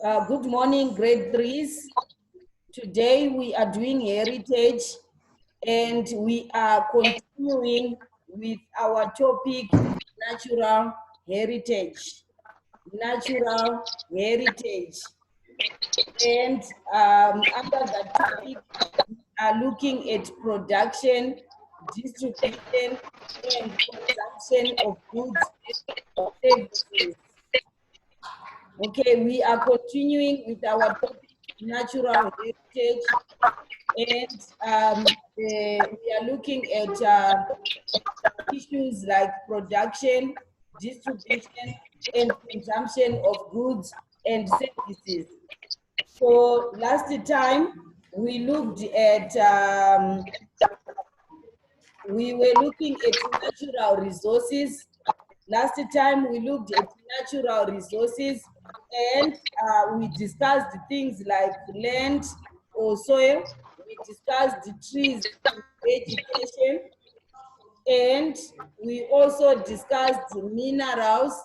Good morning, grade threes. Today we are doing heritage and we are continuing with our topic, natural heritage. Natural heritage. And under that topic, we are looking at production, distribution, and consumption of goods and services. Okay, we are continuing with our topic, natural heritage, and we are looking at issues like production, distribution, and consumption of goods and services. So last time we looked at, we were looking at natural resources. Last time we looked at natural resources and we discussed things like land or soil. We discussed the trees and vegetation, and we also discussed minerals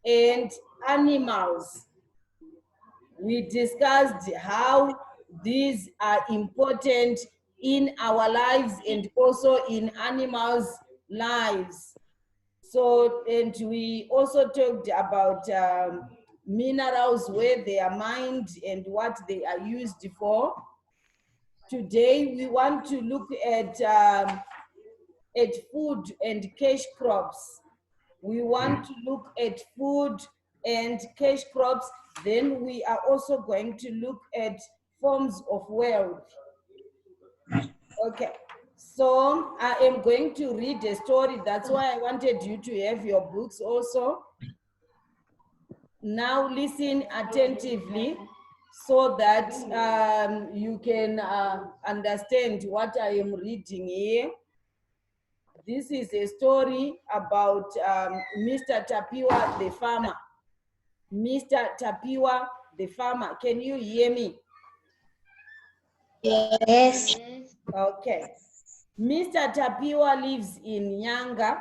and animals. We discussed how these are important in our lives and also in animals' lives. So, and we also talked about minerals, where they are mined and what they are used for. Today, we want to look at food and cash crops. We want to look at food and cash crops. Then we are also going to look at forms of wealth. Okay. So I am going to read a story. That's why I wanted you to have your books also. Now listen attentively so that you can understand what I am reading here. This is a story about Mr. Tapiwa the farmer. Mr. Tapiwa the farmer. Can you hear me? Yes. Okay. Mr. Tapiwa lives in Nyanga.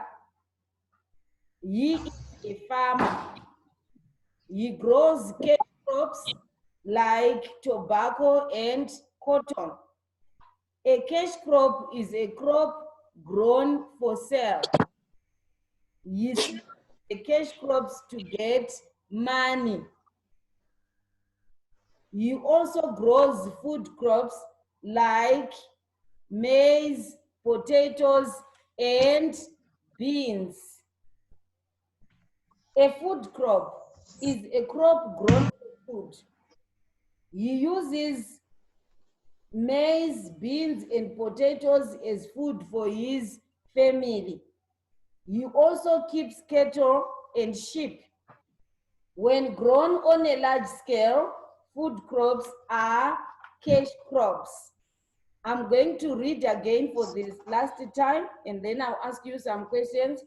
He is a farmer. He grows cash crops like tobacco and cotton. A cash crop is a crop grown for sale. He sells the cash crops to get money. He also grows food crops like maize, potatoes, and beans. A food crop is a crop grown for food. He uses maize, beans, and potatoes as food for his family. He also keeps cattle and sheep. When grown on a large scale, food crops are cash crops. I'm going to read again for this last time, and then I'll ask you some questions.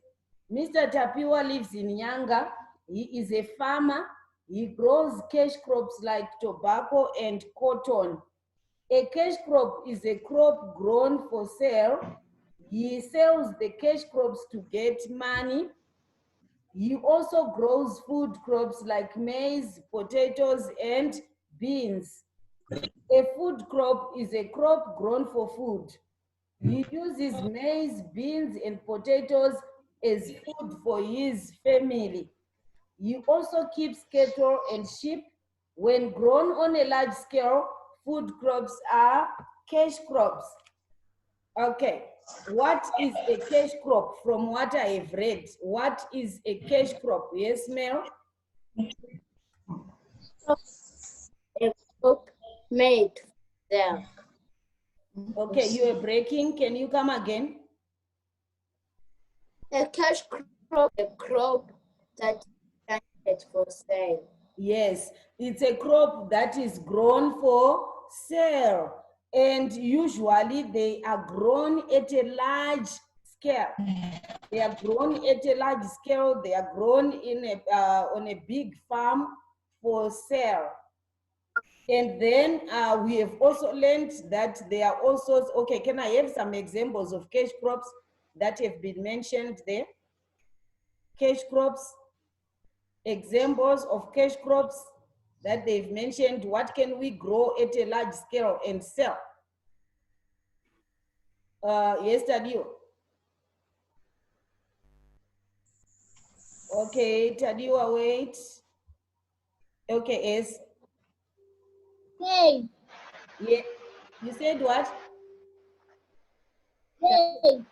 Mr. Tapiwa lives in Nyanga. He is a farmer. He grows cash crops like tobacco and cotton. A cash crop is a crop grown for sale. He sells the cash crops to get money. He also grows food crops like maize, potatoes, and beans. A food crop is a crop grown for food. He uses maize, beans, and potatoes as food for his family. He also keeps cattle and sheep. When grown on a large scale, food crops are cash crops. Okay, what is a cash crop? From what I have read, what is a cash crop? Yes, Mel? A crop made there. Okay, you are breaking. Can you come again? A cash crop, a crop that is planted for sale. Yes, it's a crop that is grown for sale. And usually they are grown at a large scale. They are grown at a large scale. They are grown in on a big farm for sale. And then we have also learned that there are also, okay, can I have some examples of cash crops that have been mentioned there? Cash crops, examples of cash crops. that they've mentioned. What can we grow at a large scale and sell? Yes, Tadio. Okay, Tadio, wait. Okay, yes. Maize. Yeah. You said what? Maize.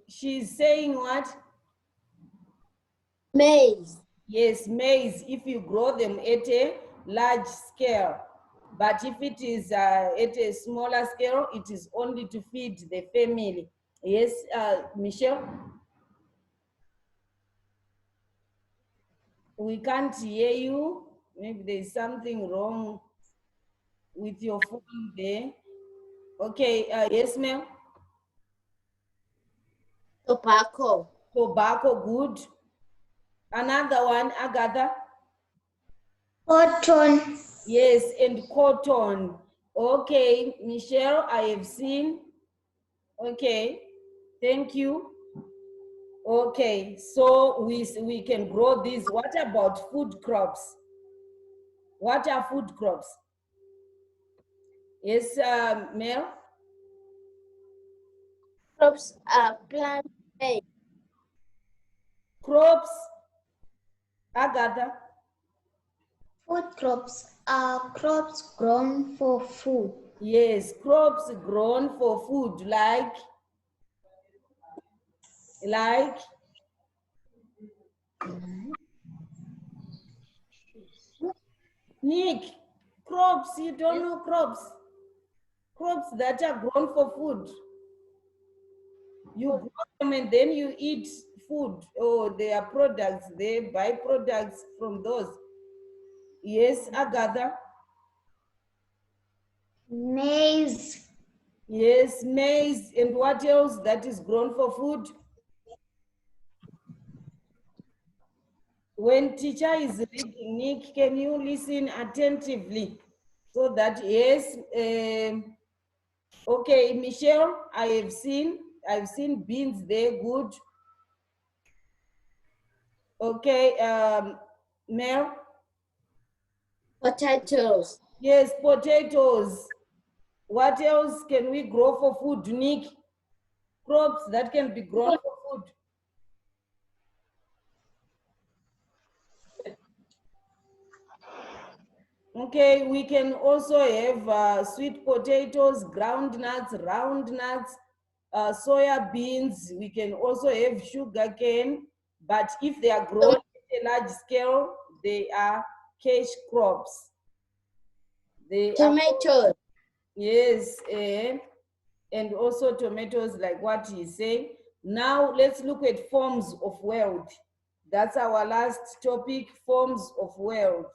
She's saying what? Maize. Yes, maize, if you grow them at a large scale. But if it is at a smaller scale, it is only to feed the family. Yes, Michelle? We can't hear you. Maybe there's something wrong with your phone there. Okay, yes, ma'am. Tobacco. Tobacco, good. Another one, Agatha. Cotton. Yes, and cotton. Okay, Michelle, I have seen. Okay, thank you. Okay, so we can grow these. What about food crops? What are food crops? Yes, Mel? Crops are plant based. Crops, Agatha. Food crops are crops grown for food. Yes, crops grown for food, like Nick, crops, you don't know crops. Crops that are grown for food. You grow them and then you eat food, or their products, they buy products from those. Yes, Agatha. Maize. Yes, maize. And what else that is grown for food? When teacher is reading, Nick, can you listen attentively? So that, yes, okay, Michelle, I've seen beans there, good. Okay, Mel? Potatoes. Yes, potatoes. What else can we grow for food, Nick? Crops that can be grown for food. Okay, we can also have sweet potatoes, ground nuts, round nuts, soya beans. We can also have sugar cane, but if they are grown at a large scale, they are cash crops. They are, Tomatoes. yes, and also tomatoes, like what he's saying. Now let's look at forms of wealth. That's our last topic, forms of wealth.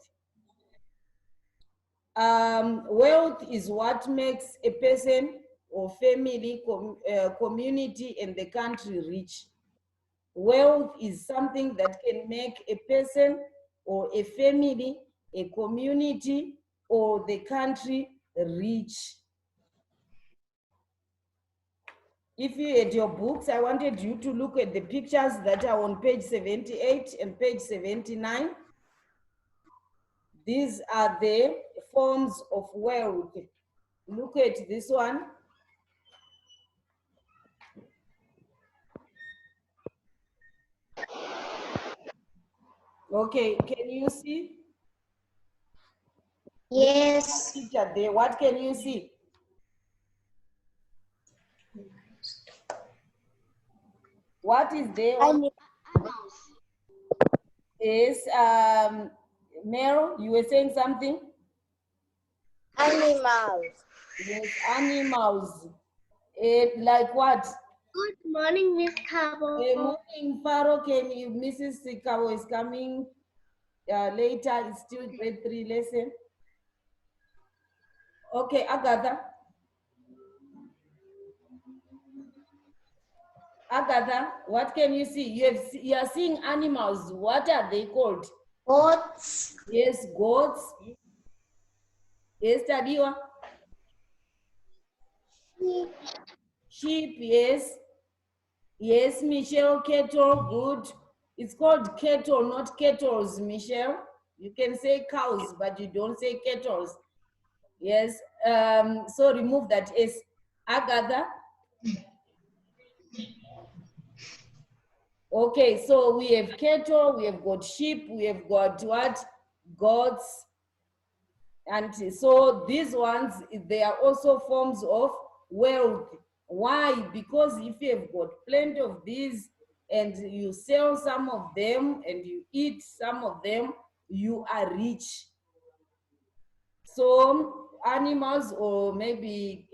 Wealth is what makes a person or family, community, and the country rich. Wealth is something that can make a person or a family, a community, or the country rich. If you had your books, I wanted you to look at the pictures that are on page 78 and page 79. These are the forms of wealth. Look at this one. Okay, can you see? Yes. Picture there, what can you see? What is there? Yes, Mel, you were saying something? Animals. Yes, animals. Like what? Good morning, Miss Cabo. Good morning, Faro. Can you, Mrs. Sikabo is coming later. It's still grade 3 lesson. Okay, Agatha. Agatha, what can you see? You are seeing animals. What are they called? Goats. Yes, goats. Yes, Tadiwa. Sheep, yes. Yes, Michelle, cattle, good. It's called cattle, not kettles, Michelle. You can say cows, but you don't say cattle. Yes, so remove that S. Agatha. Okay, so we have cattle, we have got sheep, we have got what? Goats. And so these ones, they are also forms of wealth. Why? Because if you have got plenty of these and you sell some of them and you eat some of them, you are rich. So animals, or maybe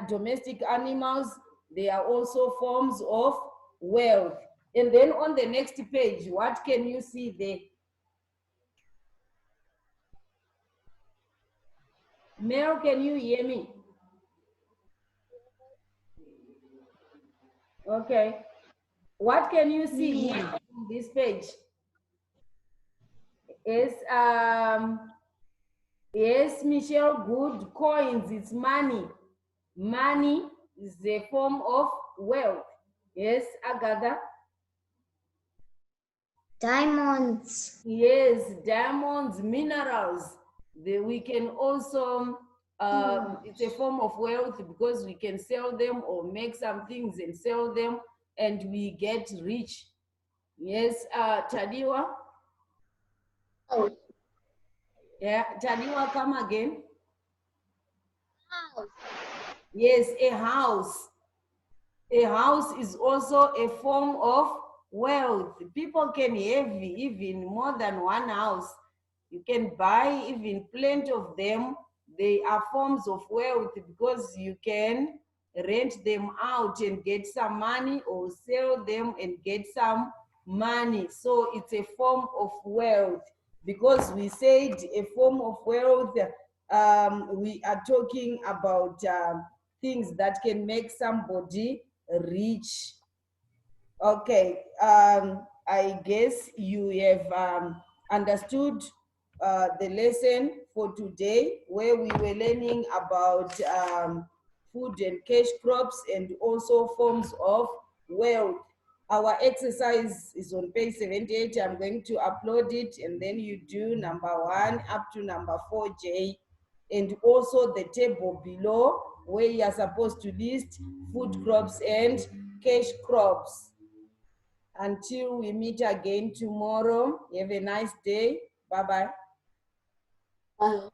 domestic animals, they are also forms of wealth. And then on the next page, what can you see there? Mel, can you hear me? Okay. What can you see here on this page? Is yes, Michelle, good. Coins, it's money. Money is a form of wealth. Yes, Agatha? Diamonds. Yes, diamonds, minerals. We can also, it's a form of wealth because we can sell them or make some things and sell them and we get rich. Yes, Tadiwa? House. Yeah, Tadiwa, come again. House. Yes, a house. A house is also a form of wealth. People can have even more than one house. You can buy even plenty of them. They are forms of wealth because you can rent them out and get some money or sell them and get some money. So it's a form of wealth. Because we said a form of wealth, we are talking about things that can make somebody rich. Okay, I guess you have understood the lesson for today, where we were learning about food and cash crops and also forms of wealth. Our exercise is on page 78. I'm going to upload it and then you do number 1 up to number 4J, and also the table below where you are supposed to list food crops and cash crops. Until we meet again tomorrow, have a nice day. Bye-bye. Bye.